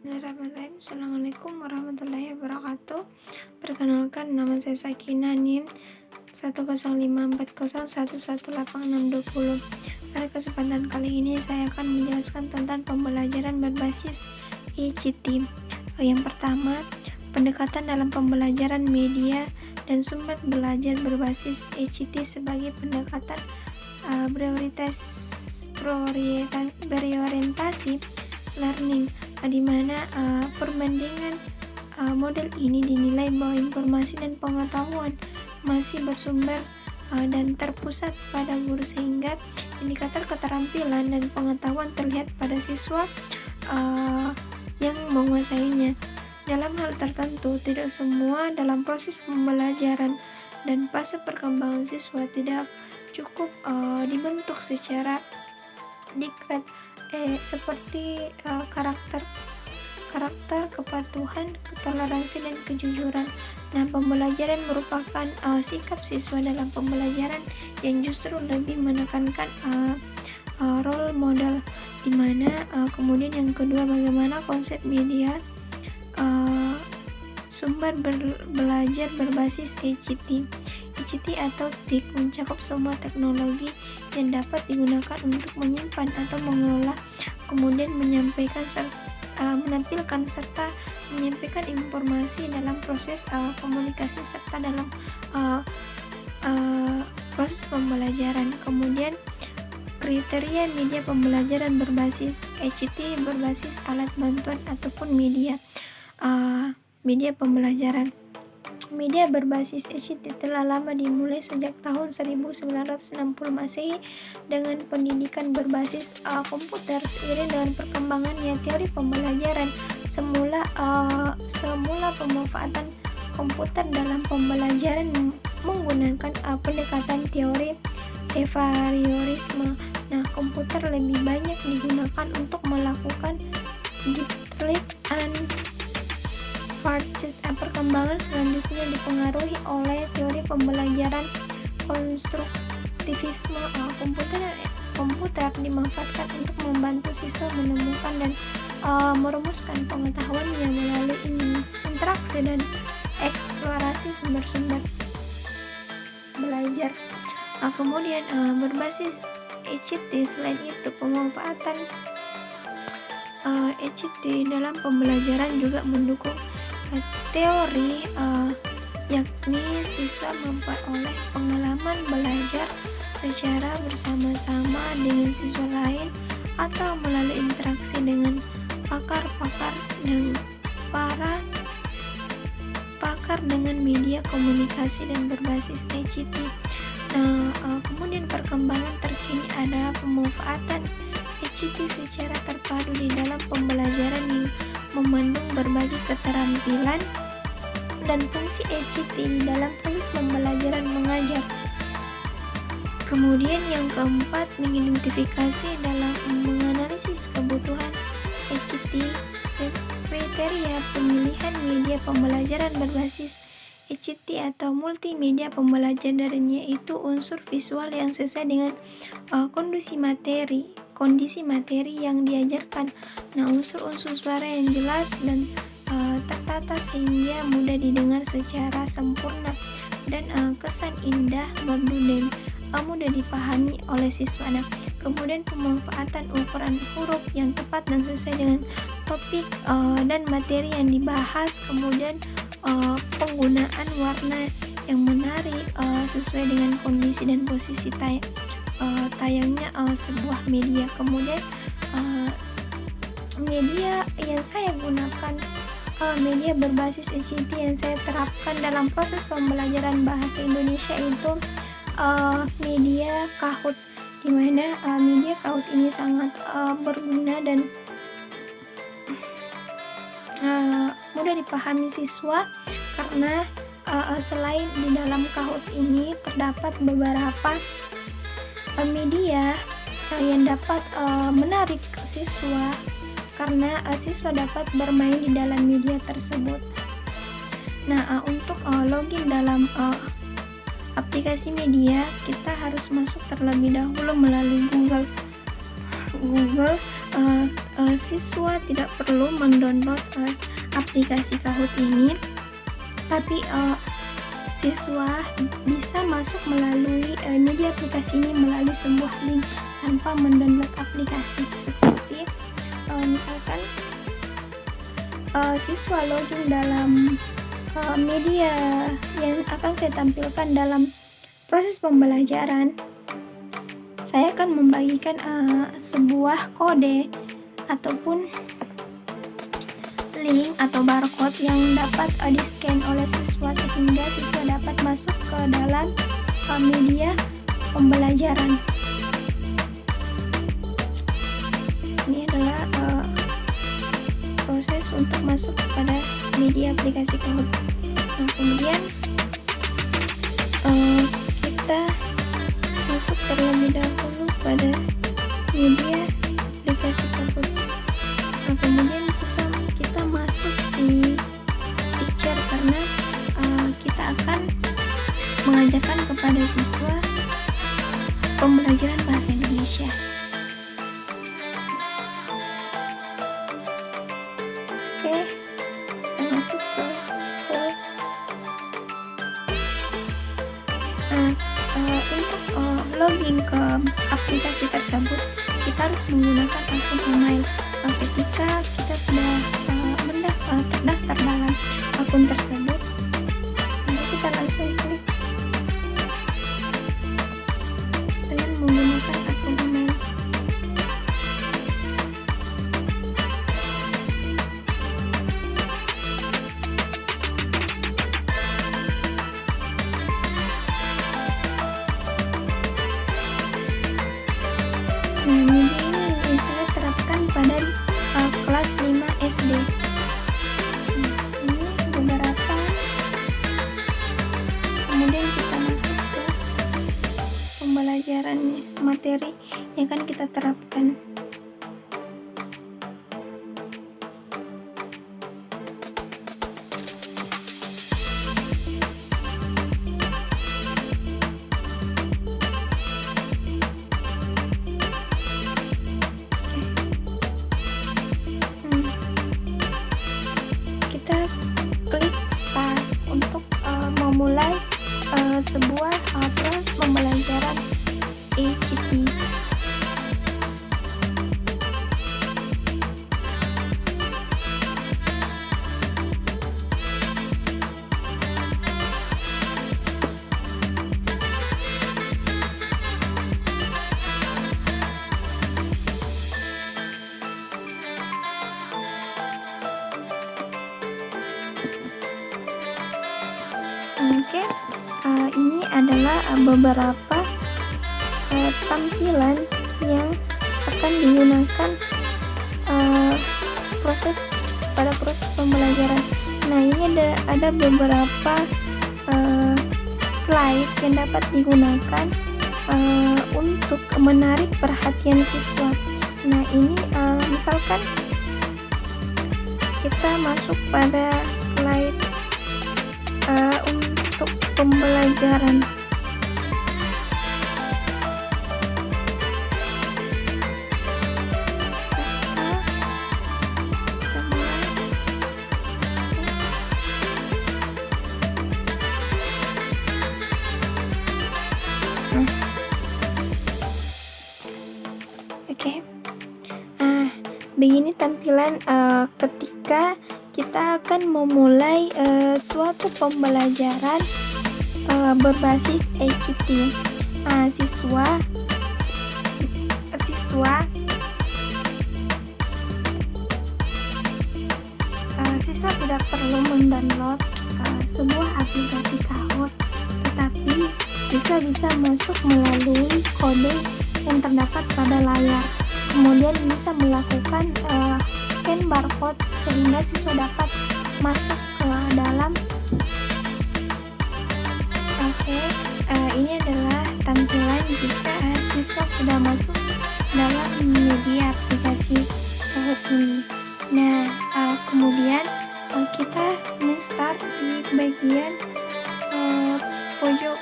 Bismillahirrahmanirrahim. Assalamualaikum warahmatullahi wabarakatuh. Perkenalkan, nama saya Sakina, NIM 10540111860. Pada kesempatan kali ini saya akan menjelaskan tentang pembelajaran berbasis ICT. Yang pertama, pendekatan dalam pembelajaran media dan sumber belajar berbasis ICT sebagai pendekatan berorientasi learning, di mana perbandingan model ini dinilai bahwa informasi dan pengetahuan masih bersumber dan terpusat pada guru, sehingga indikator keterampilan dan pengetahuan terlihat pada siswa yang menguasainya. Dalam hal tertentu, tidak semua dalam proses pembelajaran dan fase perkembangan siswa tidak cukup dibentuk secara diklat, seperti karakter, kepatuhan, toleransi, dan kejujuran. Nah, pembelajaran merupakan sikap siswa dalam pembelajaran yang justru lebih menekankan role model, di mana kemudian yang kedua, bagaimana konsep media sumber belajar berbasis ICT. ICT atau TIC mencakup semua teknologi yang dapat digunakan untuk menyimpan atau mengelola, kemudian menampilkan serta menyampaikan informasi dalam proses komunikasi serta dalam proses pembelajaran. Kemudian kriteria media pembelajaran berbasis ICT berbasis alat bantuan ataupun media pembelajaran. Media berbasis ICT telah lama dimulai sejak tahun 1960 Masehi dengan pendidikan berbasis komputer. Seiring dengan perkembangannya teori pembelajaran, semula pemanfaatan komputer dalam pembelajaran menggunakan pendekatan teori behaviorisme. Nah, komputer lebih banyak digunakan untuk melakukan deep learning and perkembangan selanjutnya dipengaruhi oleh teori pembelajaran konstruktivisme. Komputer dimanfaatkan untuk membantu siswa menemukan dan merumuskan pengetahuannya melalui interaksi dan eksplorasi sumber-sumber belajar. Kemudian berbasis ICT, selain itu pemanfaatan ICT dalam pembelajaran juga mendukung teori, yakni siswa memperoleh pengalaman belajar secara bersama-sama dengan siswa lain atau melalui interaksi dengan pakar dengan media komunikasi dan berbasis ICT. Kemudian perkembangan terkini adalah pemanfaatan ICT secara terpadu di dalam pembelajaran yang memandang berbagai keterampilan dan fungsi ICT di dalam proses pembelajaran mengajar. Kemudian yang keempat, mengidentifikasi dalam menganalisis kebutuhan ICT. Kriteria pemilihan media pembelajaran berbasis ICT atau multimedia pembelajaran yaitu unsur visual yang sesuai dengan kondisi materi yang diajarkan. Nah, unsur-unsur suara yang jelas dan tertata sehingga mudah didengar secara sempurna, dan kesan indah, merdu, dan mudah dipahami oleh siswa. Nah, kemudian pemanfaatan ukuran huruf yang tepat dan sesuai dengan topik dan materi yang dibahas. Kemudian penggunaan warna yang menarik sesuai dengan kondisi dan posisi tayangnya sebuah media. Kemudian media yang saya gunakan, media berbasis ICT yang saya terapkan dalam proses pembelajaran bahasa Indonesia itu media Kahoot, di mana media Kahoot ini sangat berguna dan mudah dipahami siswa, karena selain di dalam Kahoot ini terdapat beberapa media yang dapat menarik siswa, karena siswa dapat bermain di dalam media tersebut. Nah, untuk login dalam aplikasi media, kita harus masuk terlebih dahulu melalui Google siswa tidak perlu mendownload aplikasi Kahoot ini, tapi siswa bisa masuk melalui media aplikasi ini melalui sebuah link tanpa mendownload aplikasi. Seperti misalkan siswa login dalam media yang akan saya tampilkan dalam proses pembelajaran. Saya akan membagikan sebuah kode ataupun link atau barcode yang dapat di-scan oleh siswa sehingga siswa dapat masuk ke dalam media pembelajaran. Ini adalah proses untuk masuk kepada media aplikasi Kahoot. Nah, kemudian kita masuk terlebih dahulu pada media aplikasi Kahoot. Nah, kemudian kita masuk di teacher karena kita akan mengajarkan kepada siswa pembelajaran bahasa Indonesia. Oke, kita masuk ke school. Untuk login ke aplikasi tersebut kita harus menggunakan akun email. Ketika kita sudah terdaftar dalam akun tersebut, kita langsung klik dengan menggunakan akun email. Nah, media ini saya terapkan pada kelas 5 SD. Ini beberapa. Kemudian kita masuk ke pembelajarannya, materi yang akan kita terapkan. Kita klik start untuk memulai sebuah proses pembelajaran ECT. Oke, ini adalah beberapa tampilan yang akan digunakan proses pembelajaran. Nah, ini ada beberapa slide yang dapat digunakan untuk menarik perhatian siswa. Nah, ini misalkan kita masuk pada slide untuk pembelajaran. Kita mulai. Oke. Begini tampilan ketika kita akan memulai suatu pembelajaran berbasis ECT. Siswa tidak perlu mendownload sebuah aplikasi Kahoot, tetapi siswa bisa masuk melalui kode yang terdapat pada layar. Kemudian bisa melakukan scan barcode sehingga siswa dapat masuk ke dalam. Ini adalah tampilan jika siswa sudah masuk dalam media aplikasi Kahoot ini. Nah, kemudian kita start di bagian pojok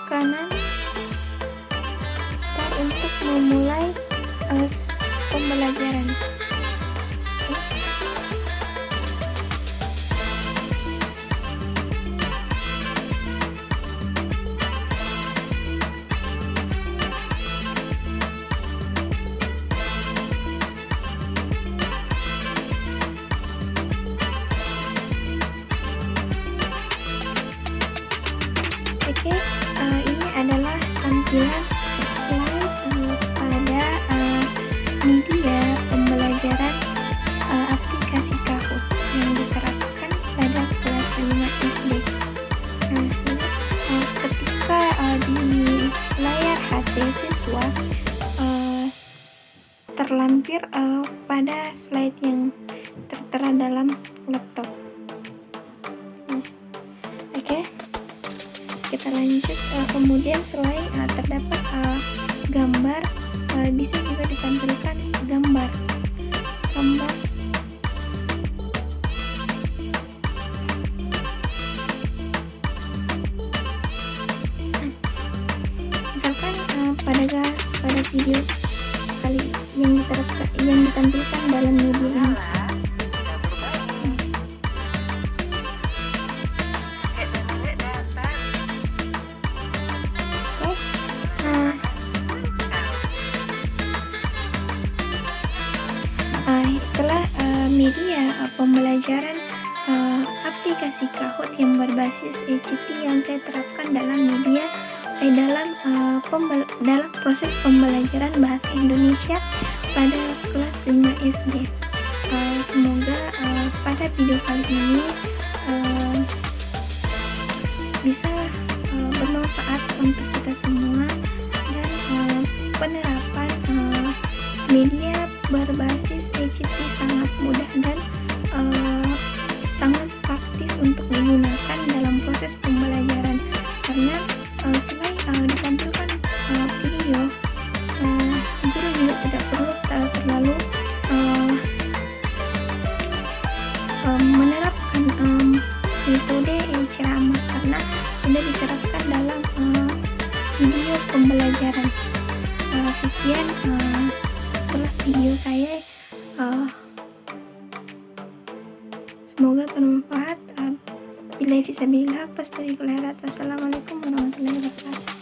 kanan, start untuk memulai pembelajaran. Oke. Oke, ini adalah tampilan slide pada media pembelajaran aplikasi Kahoot yang diterapkan pada kelas 5 SD. Nah, ketika di layar HP siswa terlampir pada slide yang tertera dalam laptop. Nah, oke. Kita lanjut, kemudian selain terdapat gambar, bisa juga ditampilkan gambar misalkan pada video kali yang ditampilkan dalam media ini. Itulah media pembelajaran aplikasi Kahoot yang berbasis ECT yang saya terapkan dalam dalam proses pembelajaran bahasa Indonesia pada kelas 5 SD. Semoga pada video kali ini bisa bermanfaat untuk kita semua, dan penerapan media berbasis ECT sangat mudah dan sangat praktis untuk digunakan dalam proses pembelajaran, karena selain ditampilkan video, guru juga tidak perlu terlalu menerapkan metode ceramah, karena sudah diterapkan dalam video pembelajaran. Sekian itulah video saya, semoga bermanfaat. Billahi fisabilillah, wassalamualaikum warahmatullahi wabarakatuh.